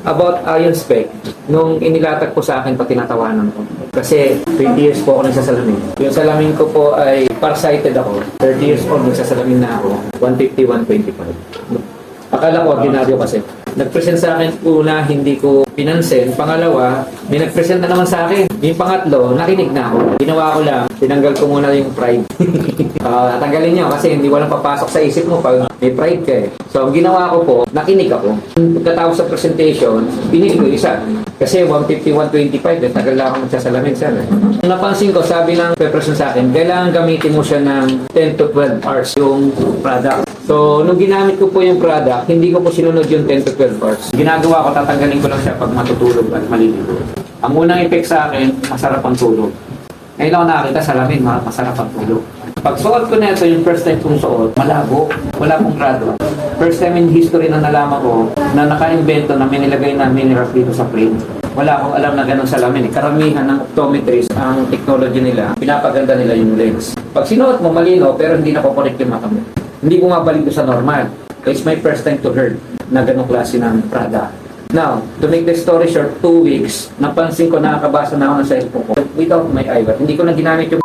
About iron spec, nung inilatag po sa akin, pati tinatawanan ko. Kasi 20 years po ako nagsasalamin. Yung salamin ko po ay farsighted ako. 30 years old, nagsasalamin na ako. 150, 125. Akala ko, ordinaryo kasi. Nag-present sa akin, una, hindi ko pinansin. Pangalawa, may nag-present na naman sa akin. Yung pangatlo, nakinig na ako. Ginawa ko lang, tinanggal ko muna yung pride. Tanggalin nyo kasi hindi walang papasok sa isip mo pag may pride ka eh. So, ang ginawa ko po, nakinig ako. Pagkatapos sa presentation, pinili ko isa. Kasi 150, 125, tagal lang ako magsasalamin siya. Napansin ko, sabi ng present sa akin, kailangan gamitin mo siya ng 10 to 12 hours yung product. So, nung ginamit ko po yung product, hindi ko po sinunod yung 10 to 12 hours. Ginagawa ko, tatanggalin ko lang siya pag matutulog at maliligo. Ang unang effect sa akin, masarap ang tulog. Ngayon ako nakakita, salamin, masarap ang tulog. Pag suot ko na ito, yung first time kong suot, malabo, wala pong grado. First time in history na nalaman ko na naka-invento na may nilagay na minerals dito sa frame. Wala akong alam na ganun salamin. Karamihan ng optometrist, ang technology nila, pinapaganda nila yung lens. Pag sinuot mo, malino, pero hindi nakokorek yung mata mo. Hindi ko mabalik sa normal. It's my first time to heard na ganong klase ng product. Now, to make the story short, 2 weeks, napansin ko nakakabasa na ako ng cellphone ko without my eyewear. Hindi ko na ginamit yung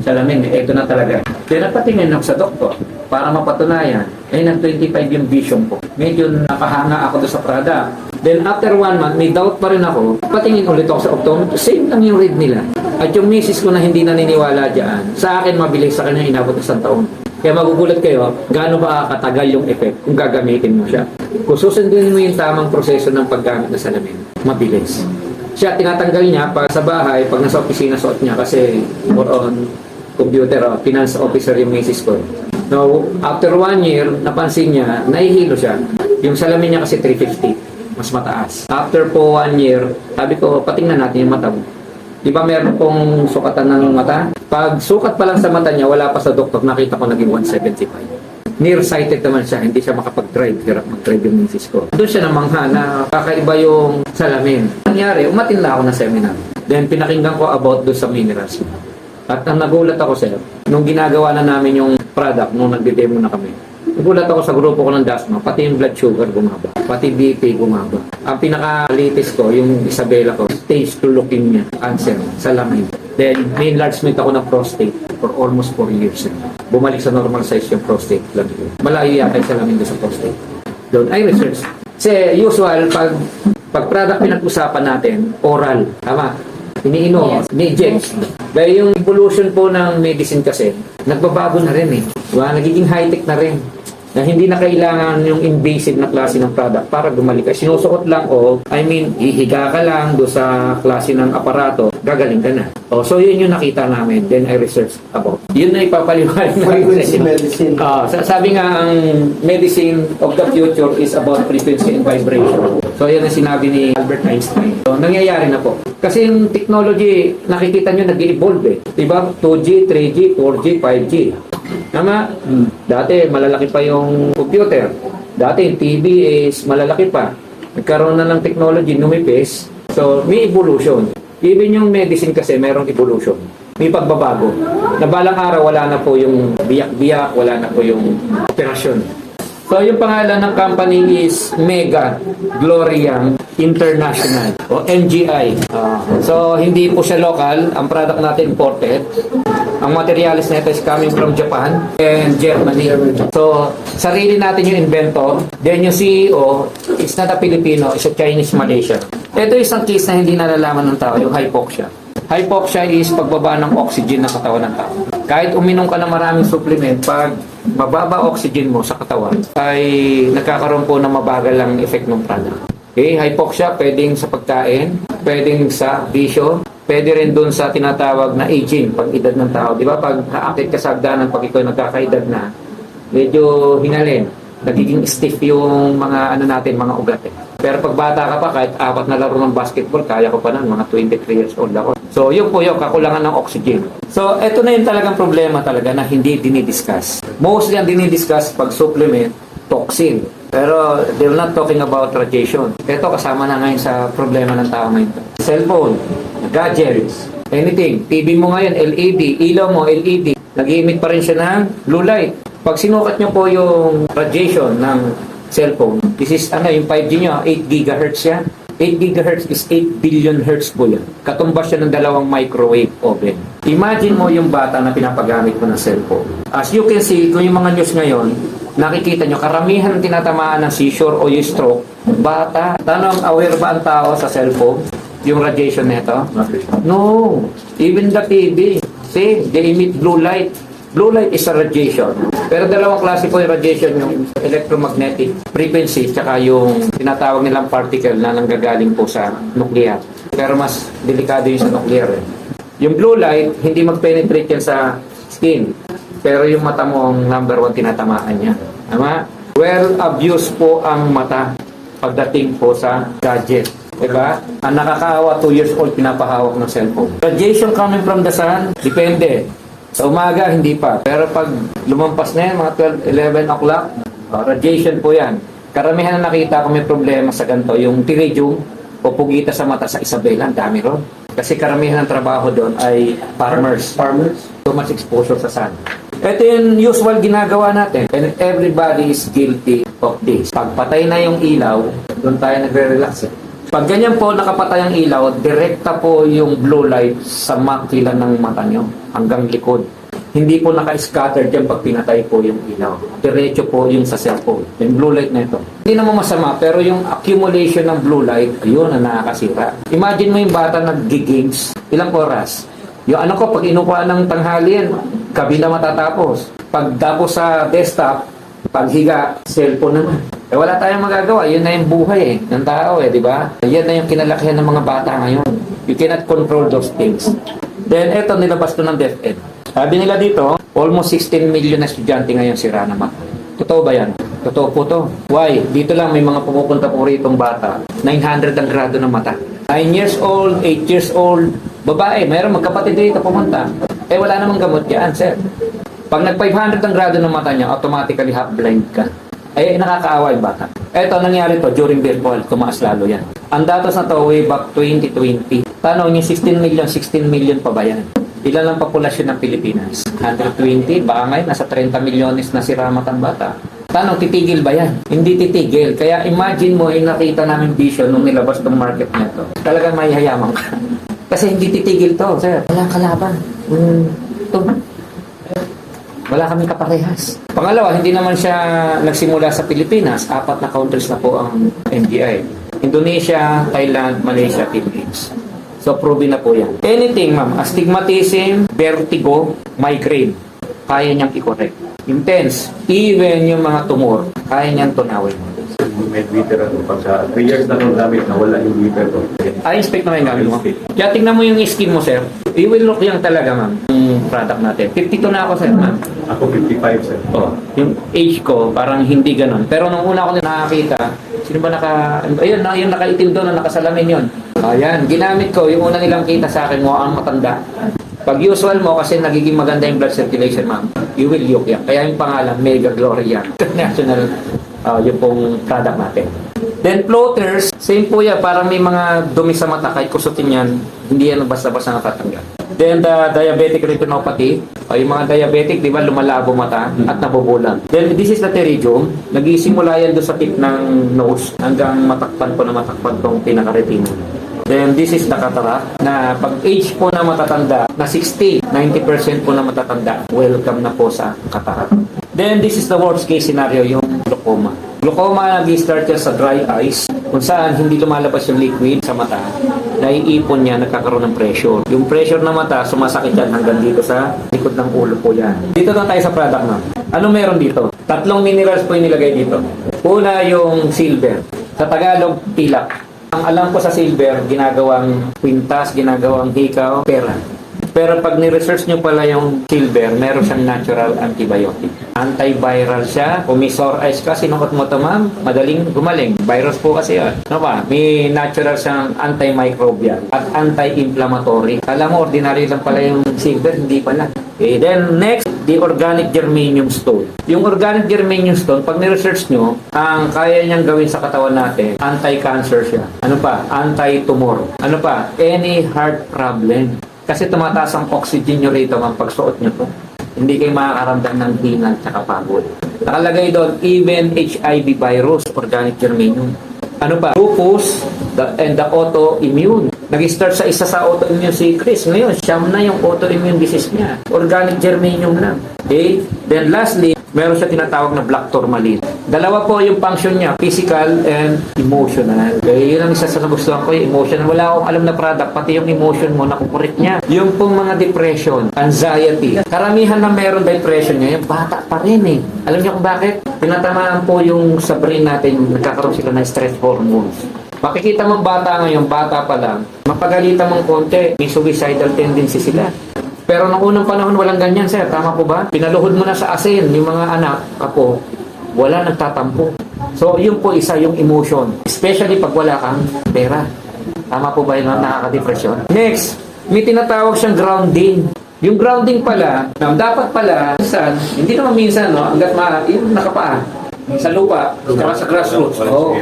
salamin. Ito na talaga. Then, napatingin ako sa doktor para mapatunayan. Nag-25 yung vision ko. Medyo napahanga ako doon sa product. Then, after 1 month, may doubt pa rin ako. Patingin ulit ako sa optometrist. Same lang yung read nila. At yung misis ko na hindi naniniwala dyan, sa akin mabilis, sa kanya inabot ng 1 taon. Kaya magugulat kayo, gaano ba katagal yung effect kung gagamitin mo siya. Kung susundin mo yung tamang proseso ng paggamit ng salamin, mabilis. Siya, tinatanggal niya pag sa bahay, pag nasa opisina, suot niya kasi more on computer, finance officer yung misis ko. Now, after 1 year, napansin niya, nahihilo siya. Yung salamin niya kasi 350, mas mataas. After po 1 year, sabi ko, patingnan natin yung mata mo. Di ba meron pong sukatan ng mata? Pag sukat pa lang sa mata niya, wala pa sa doktor, nakita ko naging 175. Nearsighted naman siya, hindi siya makapag-drive. Hirap mag-drive yung misis ko. Doon siya namangha na kakaiba yung salamin. Nangyari, umatin na ako na seminar. Then pinakinggan ko about doon sa minerals. At ang nagulat ako, sir, nung ginagawa na namin yung product, nung nagde-demo na kami, nagulat ako sa grupo ko ng Dasma, pati yung blood sugar gumaba, pati BP gumaba. Ang pinaka-latest ko, yung Isabela ko, stage 2 leukemia, cancer, sa lamin. Then, may enlargement ako ng prostate for almost 4 years. Bumalik sa normal size yung prostate. Malayo yata yung salamin doon sa prostate. Doon, I research. Kasi usual, pag product pinag-usapan natin, oral, tama? Iniinom, ni-inject. Dahil yung evolution po ng medicine kasi, nagbabago na rin eh. Diba? Nagiging high-tech na rin. Na hindi na kailangan yung invasive na klase ng product para bumalik ka. Sinusuot lang hihiga ka lang do sa klase ng aparato, gagaling ka na. So yun yung nakita namin. Then I researched about. Yun na ipapaliwanag namin. Frequency medicine. Sabi nga, ang medicine of the future is about frequency and vibration. So yan ang sinabi ni Albert Einstein. So nangyayari na po. Kasi yung technology, nakikita nyo nag-evolve eh. Diba? 2G, 3G, 4G, 5G. Tama? Dati malalaki pa yung computer. Dati yung TV is malalaki pa. Nagkaroon na ng technology, numipis. So, may evolution. Even yung medicine kasi merong evolution. May pagbabago. Na balang araw wala na po yung biyak-biyak, wala na po yung operasyon. So, yung pangalan ng company is Mega Gloria International o MGI. So, hindi po siya local. Ang product natin imported. Ang materialis nito is coming from Japan and Germany. So, sarili natin yung inventor. Then yung CEO is not a Filipino, is a Chinese Malaysian. Ito isang case na hindi nalalaman ng tao, yung hypoxia. Hypoxia is pagbaba ng oxygen ng katawan ng tao. Kahit uminom ka ng maraming supplement, pag mababa oxygen mo sa katawan, ay nagkakaroon po ng mabagal ang effect ng product. Okay, hypoxia, pwedeng sa pagkain, pwedeng sa bisyo, pwede rin dun sa tinatawag na aging, pag-edad ng tao. Di ba? Pag naakit ka sa hagdanan, pag ikaw nagkakaedad na, medyo hingalin. Nagiging stiff yung mga mga ugat eh. Pero pag bata ka pa, kahit 4 na laro ng basketball, kaya ko pa nun, mga 23 years old ako. So, yun po yung kakulangan ng oxygen. So, eto na yung talagang problema talaga na hindi dinidiscuss. Mostly ang dinidiscuss pag supplement, toxin. Pero they're not talking about radiation. Ito kasama na ngayon sa problema ng tao ngayon. Cellphone, gadgets, anything. TV mo ngayon, LED, ilaw mo, LED. Nag-i-emit pa rin siya ng blue light. Pag sinukat nyo po yung radiation ng cellphone. This is yung 5G nyo, 8 gigahertz yan. 8 gigahertz is 8 billion hertz po yan. Katumbas siya ng dalawang microwave oven. Imagine mo yung bata na pinapagamit mo ng cellphone. As you can see, kung yung mga news ngayon, nakikita nyo, karamihan ng tinatamaan ng seizure o yung stroke, bata. Tanong, aware ba ang tao sa cellphone? Yung radiation nito? No. Even the TV. See, they emit blue light. Blue light is a radiation. Pero dalawang klase po yung radiation, yung electromagnetic frequency tsaka yung tinatawag nilang particle na nanggagaling po sa nuclear. Pero mas delikado yung sa nuclear. Yung blue light, hindi mag-penetrate yan sa skin. Pero yung mata mo ang number 1 tinatamaan niya. Tama? Well, abuse po ang mata pagdating po sa gadget. Diba? Ang nakakaawa, 2 years old, pinapahawak ng cellphone. Radiation coming from the sun, depende. Sa umaga, hindi pa. Pero pag lumampas na yan, mga 12, 11 o'clock, radiation po yan. Karamihan na nakita ko may problema sa ganito, yung pterygium o pugita sa mata sa Isabela, ang dami ron. Kasi karamihan ng trabaho doon ay farmers. Too much exposure sa sun. Ito yung usual ginagawa natin. And everybody is guilty of this. Pag patay na yung ilaw, doon tayo nagre-relax. Pag ganyan po nakapatay ang ilaw, direkta po yung blue light sa makila ng mata nyo hanggang likod. Hindi po naka-scatter dyan pag pinatay po yung ilaw. Diretso po yung sa cellphone. Yung blue light na ito. Hindi naman masama, pero yung accumulation ng blue light, ayun ang nakakasira. Imagine mo yung bata nag-games, ilang oras? Yung pag inukuha ng tanghali yan, gabi na matatapos. Pag tapos sa desktop, paghiga, cellphone naman. Wala tayong magagawa. Yun na yung buhay ng tao di ba? Yan na yung kinalakihan ng mga bata ngayon. You cannot control those things. Then, eto, nilabas to ng DepEd. Sabi nila dito, almost 16 million na estudyante ngayon sira na mata. Totoo ba yan? Totoo po to. Why? Dito lang may mga pumupunta po rito bata. 900 ang grado ng mata. 9 years old, 8 years old, babae, mayroong magkapatid dito pumunta. Wala namang gamot yan, sir. Pag nag-500 ang grado ng mata niya, automatically half-blind ka. Nakakaawa yung bata. Eto, nangyari to during virtual, tumaas lalo yan. Ang datos na to way back 2020. Tanong yung 16 million pa ba yan? Ilan ang populasyon ng Pilipinas? 120? Baka ngayon, nasa 30 milyones na sira matang bata. Tanong, titigil ba yan? Hindi titigil. Kaya imagine mo, nakita namin vision nung nilabas ng market nito. Talagang may hayamang ka. Kasi hindi titigil to, sir. Walang kalaban. Ito. Wala kaming kaparehas. Pangalawa, hindi naman siya nagsimula sa Pilipinas. 4 na countries na po ang NBI. Indonesia, Thailand, Malaysia, Philippines. So, proven na po yan. Anything, ma'am, astigmatism, vertigo, migraine, kaya niyang i-correct. Intense, even yung mga tumor, kaya niyang tunawin. May Twitter pag sa 3 years na nung gamit na wala yung Twitter ko. Inspect naman yung gamit mo. Kaya tingnan mo yung skin mo, sir. You will look young talaga, ma'am. Yung product natin. 52 na ako, sir, ma'am. Ako 55, sir. Yung age ko, parang hindi ganun. Pero nung una ko nakakita, sino ba ayun, yung nakaitim doon, na nakasalamin yun. Ayan, ginamit ko, yung una nilang kita sa akin, mukhang matanda. Pag usual mo, kasi nagiging maganda yung blood circulation, ma'am, you will look young. Kaya yung pangalan, Mega Gloria. International, yung pong product natin. Then floaters, same po yan, parang may mga dumi sa mata, kahit kusutin yan, hindi yan basta-basta natatanggal. Then the diabetic retinopathy, yung mga diabetic, di ba, lumalabo mata at nabubulan. Then this is the pterygium, nag-isimula yan doon sa tip ng nose hanggang matakpan po na matakpan tong pinaka-retina. Then this is the cataract, na pag age po na matatanda, na 60, 90% po na matatanda, welcome na po sa cataract. Then this is the worst case scenario, yung glaucoma. Glaucoma nag-start yan sa dry eyes, kung saan hindi lumalabas yung liquid sa mata, naiipon niya, nagkakaroon ng pressure. Yung pressure ng mata, sumasakit yan hanggang dito sa likod ng ulo po yan. Dito na tayo sa product na. Ano meron dito? 3 minerals po yung nilagay dito. Una yung silver. Sa Tagalog, pilak. Ang alam ko sa silver, ginagawang kwintas, ginagawang hikaw, pera. Pero pag ni-research nyo pala yung silver, meron siyang natural antibiotic. Antiviral siya. Kung may sore eyes ka, sinuot mo ito, ma'am, madaling gumaling. Virus po kasi yun. Ano ba? May natural siyang antimicrobial at anti-inflammatory. Alam mo, ordinary lang pala yung silver, hindi pala. Okay, then next, the organic germanium stone. Yung organic germanium stone, pag ni-research nyo, ang kaya niyang gawin sa katawan natin, anti-cancer siya. Ano pa? Anti-tumor. Ano pa? Any heart problem. Kasi tumataas ang oxygen nyo rito ang pagsuot nyo to. hindi kayo makakaramdam ng hingal at pagod. Nakalagay doon, even HIV virus, organic germanium. Ano pa? Lupus and the autoimmune. Nag-start sa isa sa autoimmune si Chris. Ngayon, siyam na yung autoimmune disease niya. Organic germanium lang. Okay? Then lastly, meron siya tinatawag na black tourmaline. Dalawa po yung function niya, physical and emotional. Okay? Yun ang isa sa nagustuhan ko, yung emotional. Wala akong alam na product, pati yung emotion mo, nakukurit niya. Yung pong mga depression, anxiety. Karamihan na meron depression niya, yung bata pa rin eh. Alam niyo kung bakit? Tinatamaan po yung sa brain natin, nagkakaroon sila ng stress hormones. Makikita mong bata ngayon, bata pa lang, mapagalitan mong konti, may suicidal tendency sila. Pero nung unang panahon, walang ganyan, sir. Tama po ba? Pinaluhod mo na sa asin, yung mga anak, ako, wala nagtatampo. So, yun po isa, yung emotion. Especially pag wala kang pera. Tama po ba yun, nakaka-depression? Next, may tinatawag siyang grounding. Yung grounding pala, dapat pala, minsan, hindi naman minsan, no, hanggat yung nakapaa, sa lupa, saka sa grassroots. Oh.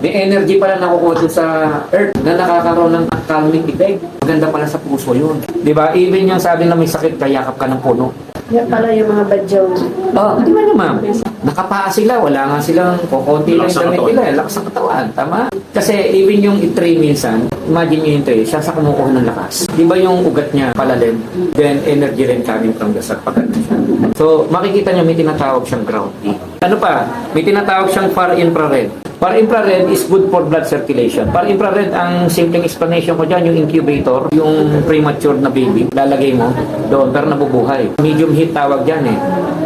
May energy pala nakukuha dun sa earth na nakakaroon ng calming effect. Maganda pala sa puso yun. Diba? Even yung sabi na may sakit, kayakap ka ng puno. Yan pala yung mga badyaw. Oh, di ba naman? Nakapaa sila, wala nga silang kukunti lang yung damit nila, lakas sa katawan, tama? Kasi even yung itray minsan, imagine nyo yung tray, siya sa kumukuha ng lakas. Di ba yung ugat niya palalim? Then energy rin coming from the sat pag siya. So, makikita nyo may tinatawag siyang grounding. Ano pa? May tinatawag siyang far infrared. Far infrared is good for blood circulation. Far infrared, ang simpleng explanation ko dyan, yung incubator, yung premature na baby, lalagay mo doon, pero nabubuhay. Medium heat tawag dyan eh.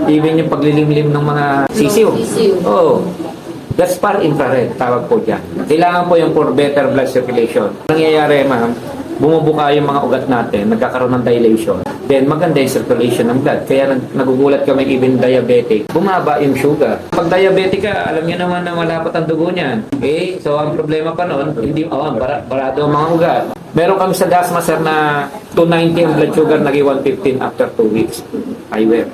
Even yung paglilimlim ng mga sisiw. Oh, that's far infrared, tawag po dyan. Kailangan po yung for better blood circulation. Nangyayari, ma'am, bumubuka yung mga ugat natin, nagkakaroon ng dilation. Then maganda yung circulation ng blood. Kaya nagugulat kami even diabetic. Bumaba yung sugar. Pag diabetic ka, alam niyo naman na malapot ang dugo niyan. Okay? So ang problema pa noon, hindi barado ang mga ugat. Meron kami sa Dasma sir na 290 ang blood sugar, naging 115 after 2 weeks. I wear.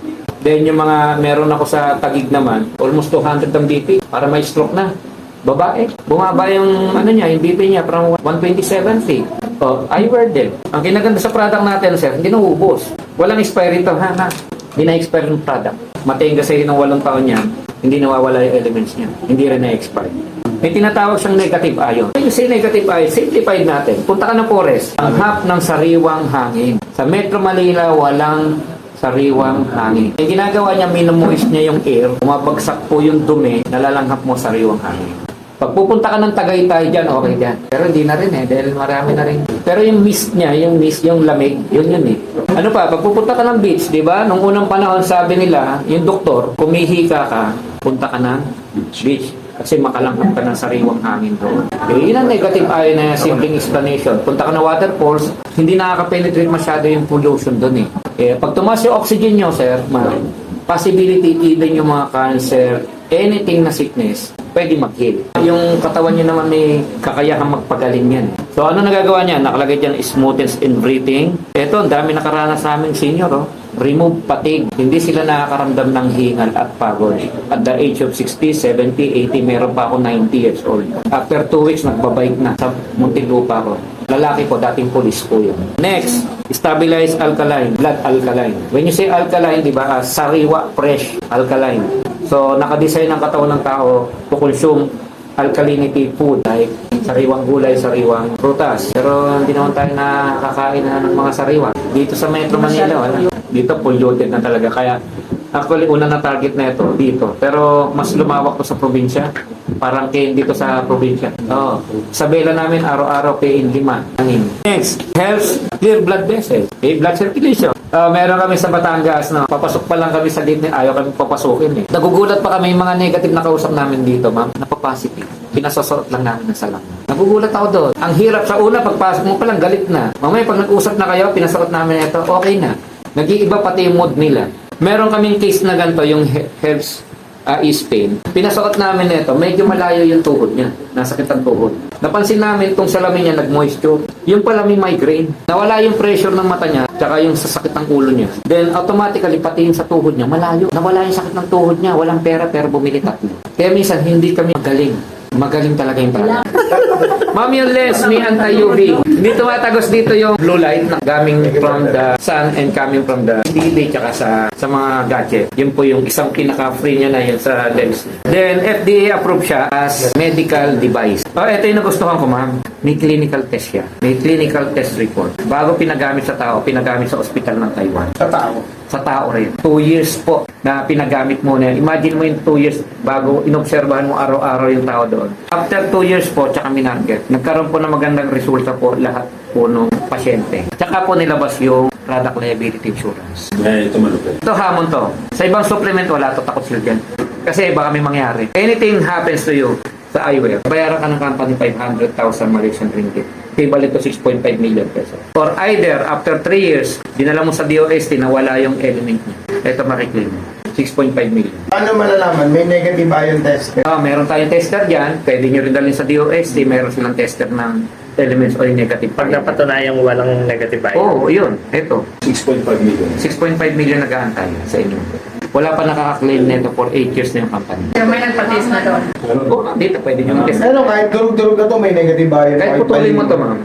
Then yung mga meron ako sa Tagig naman, almost 200 ang BP para may stroke na. Babae, bumaba yung yung BP niya from 120/70. Oh, I wear din. Ang kinaganda sa product natin, sir, hindi naubos. Walang expiry ito, ha? Hindi na-expire yung product. Matayin kasi ng 8 taon yan, hindi nawawala yung elements niya. Hindi rin na-expire. May tinatawag siyang negative ion. When you say negative ion, simplified natin. Punta ka ng forest, ang hap ng sariwang hangin. Sa Metro Manila, walang sariwang hangin. Yung ginagawa niya, minamoist niya yung air, umabagsak po yung dumi, nalalanghap mo sariwang hangin. Pag pupunta ka ng Tagaytay dyan, okay dyan. Pero hindi na rin eh, dahil marami na rin. Pero yung mist niya, yung lamig, yun eh. Ano pa, pag pupunta ka ng beach, di ba? Nung unang panahon, sabi nila, yung doktor, kumihika ka, punta ka ng beach. Kasi makalanghap ka ng sariwang hangin doon. Okay, yun ang negative ion na simpleng explanation. Punta ka ng waterfalls, hindi nakaka-penetrate masyado yung pollution doon eh. Pag tumaas yung oxygen nyo, sir, possibility even yung mga cancer, anything na sickness, pwede mag-heal. Yung katawan niya naman may kakayahang magpagaling yan. So ano nagagawa niya? Nakalagay dyan, smoothness in breathing. Ito, ang dami nakaranas sa aming senior, remove fatigue. Hindi sila nakakaramdam ng hingal at pagod. At the age of 60, 70, 80, meron pa ako 90 years old. After 2 weeks, nagbabike na sa Muntinlupa ko. Lalaki po, dating police po yun. Next, stabilize alkaline, blood alkaline. When you say alkaline, di ba, sariwa, fresh, alkaline. So, nakadesign ang katawan ng tao to consume alkalinity food like sariwang gulay, sariwang prutas. Pero hindi naman tayo nakakain na ng mga sariwa. Dito sa Metro Manila, wala. Dito polluted na talaga. Kaya actually, una na target na ito dito. Pero mas lumawak to sa probinsya. Parang kain dito sa probinsya. Oh, sa bela namin, araw-araw kain 5. Next, helps clear blood vessels. Okay, blood circulation. Meron kami sa Batangas, no? Papasok pa lang kami sa gate, ayaw kami papasukin eh. Nagugulat pa kami yung mga negative na kausap namin dito, ma'am, na positive. Pinasasot lang namin ng salang. Nagugulat ako doon. Ang hirap sa una, pagpasok mo pa lang, galit na. Mamaya, pag nag-usap na kayo, pinasakot namin ito, okay na. Nag-iiba pati yung mood nila. Meron kaming case na ganito, yung herbs is pain. Pinasakot namin ito, medyo malayo yung tuhod niya. Nasakit ang tuhod. Napansin namin itong salamin niya nag-moisture. Yung pala may migraine. Nawala yung pressure ng mata niya, tsaka yung sasakit ng ulo niya. Then automatically, pati yung sa tuhod niya, malayo. Nawala yung sakit ng tuhod niya, walang pera pero bumili tatlo. Kaya minsan, hindi kami magaling. Magaling talaga yung pala. Ma'am, yung lens may anti-UV. Hindi tumatagos dito yung blue light na coming from the sun and coming from the TV tsaka sa mga gadget. Yun po yung isang pinaka-free niya na yun sa lens. Then, FDA approved siya as medical device. Oh, ito yung nagustuhan ko, ma'am. May clinical test siya. May clinical test report. Bago pinagamit sa tao, pinagamit sa ospital ng Taiwan. Sa tao. Sa tao rin. 2 years po na pinagamit mo na. Imagine mo yung 2 years bago inobserbahan mo araw-araw yung tao doon. After 2 years po, tsaka minarket. Nagkaroon po ng magandang resulta po lahat po ng pasyente. Tsaka po nilabas yung product liability insurance. Ito malupit. Ito hamon to. Sa ibang supplement, wala to, takot sila dyan. Kasi baka may mangyari. Anything happens to you sa eyewear, bayaran ka ng company 500,000 Malaysian ringgit. Equivalent to 6.5 million pesos. Or either, after 3 years, dinala mo sa DOST na wala yung element niya. Ito makiklaim mo. 6.5 million. Paano malalaman? May negative ion test. Meron tayong tester dyan. Pwede nyo rin dalhin sa DOST. Meron silang tester ng elements or negative. Pag napatunayang walang negative ion. Oo, yun. Ito. 6.5 million. 6.5 million nag-aantay sa inyo. Wala pa nakaka-claim nito for 8 years na yung company. Pero may nagpatis na doon. Oo, dito pwede nyo mag-test. Ano, kahit durug-durug na to, may negative ion. Kahit putulin mo to, ma'am.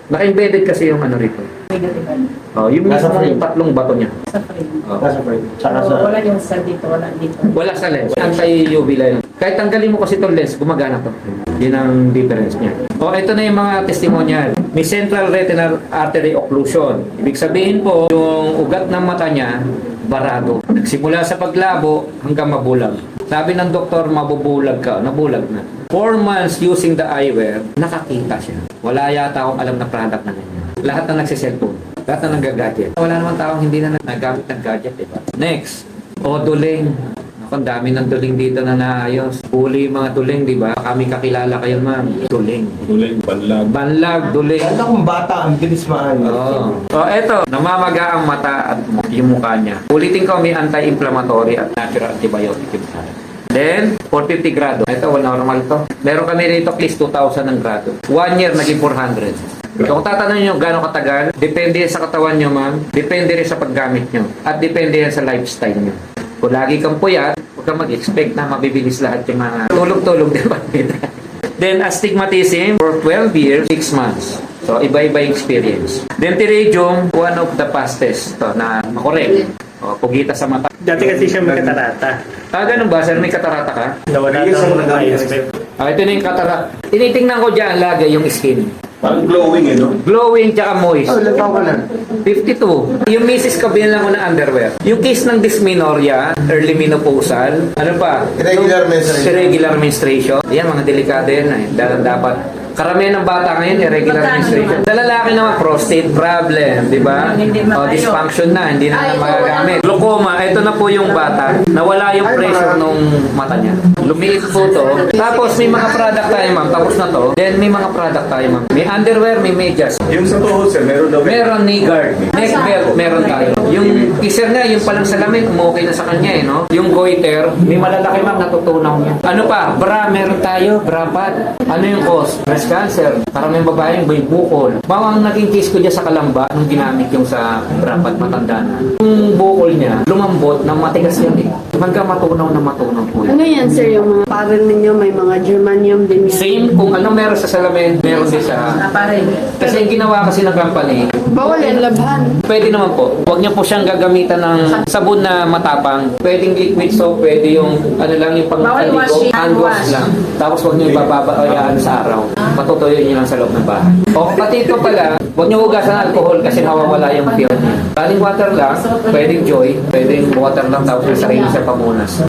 Naka-embedded kasi yung ano rito. Negative ano. Oh, yung Nasa mismo frame. yung tatlong bato niya. Sa frame. Oh. Nasa frame. Tsaka So, sa... wala yung sa dito, wala dito. Wala sa lens. Anti-UV lens. Kahit tanggalin mo kasi itong lens, gumagana to. Yun ang difference niya. O, ito na yung mga testimonial. May central retinal artery occlusion. Ibig sabihin po, yung ugat ng mata niya, barado. Nagsimula sa paglabo hanggang mabulag. Sabi ng doktor, mabubulag ka. Nabulag na. 4 months using the eyewear, nakakita siya. Wala yata akong alam na product na ganyan. Lahat na nagsiselfone. Lahat na nag-gadget. Wala naman taong hindi na nagamit ng gadget, diba? Next, duling. Ang dami ng duling dito na naayos. Huli yung mga duling, di ba? Kami kakilala kayo, ma'am. Duling. Tuloy, banlag. Banlag, duling. Kaya kung bata, ang bilis maano. Oo. So, eto. Namamaga ang mata at yung mukha niya. Ulitin ko, may anti-inflammatory at natural antibiotic yung mukha. Then, 450 grado. Ito, normal to. Meron kami rito, at least 2,000 ng grado. 1 year, naging 400. So, kung tatanungin nyo gano'ng katagal, depende yan sa katawan nyo, ma'am. Depende rin sa paggamit nyo. At depende yan sa lifestyle nyo. Kung lagi kang puyat, huwag kang mag-expect na mabibilis lahat yung mga tulog-tulog, di ba? Then, astigmatism for 12 years, 6 months. So, iba-iba yung experience. Then, pterygium, one of the fastest to, na makorek. O, pugita sa mata. Dati kasi siya may katarata. Ganun ba, sir? May katarata ka? Nawala Yes, ang ng nagamit. ion. Ito na yung katarata. Tinitingnan ko dyan lagay yung skin. Parang glowing no? Glowing tsaka moist. Oh, ilan taon ka na? 52. Yung misis ko bilang ko ng underwear. Yung case ng dysmenorrhea, early menopausal, ano pa? Irregular menstruation. Irregular menstruation. Yan, mga delikado yan eh. Dahil dapat. Karamihan ng bata ngayon, irregular menstruation. Sa lalaki naman, prostate problem, di ba? Hindi O, matayo. dysfunction na, hindi na magagamit. Glaucoma, ito na po yung bata. Nawala yung pressure nung mata niya. Lumiit po to. Tapos may mga product tayo, ma'am. Tapos na to. Then may mga product tayo, ma'am. May underwear, may medyas. Yung sa tuhod, sir, meron daw. Meron knee guard. Neck belt, meron tayo. Yung kisser nga, yung palang salamin, umukay na sa kanya eh, no? Yung goiter, may malalaki ma'am, natutunaw niya. Ano pa? Bra, meron tayo. Bra pad. Ano yung cause? Breast cancer. Karaming babae, may bukol. Ma'am, ang naging case ko dyan sa Kalamba, nung ginamit yung sa bra pad, matanda na. Yung bukol niya, lumambot, na matigas yan eh. Hanggang matunaw na matunaw po yan. Ano yan, sir? Yung mga parang ninyo, may mga germanium din yan. Same, kung ano meron sa salamin, meron din sa... Parang. Kasi yung ginawa kasi ng company, Bawal yan, labhan. pwede naman po. Huwag niyo po siyang gagamitan ng sabon na matapang. Pwedeng liquid soap, pwede yung ano lang yung Bawal pagkaligo, washing, hand wash wash. lang. Tapos huwag niyo ibababayaan sa araw. Patutuyo niyo lang sa loob ng bahay. O pati ito pala, huwag niyo hugasan ng alcohol kasi nawawala yung feel niya. Kaling water lang, pwedeng joy, pwedeng water lang tapos yung sarili sa pamunas.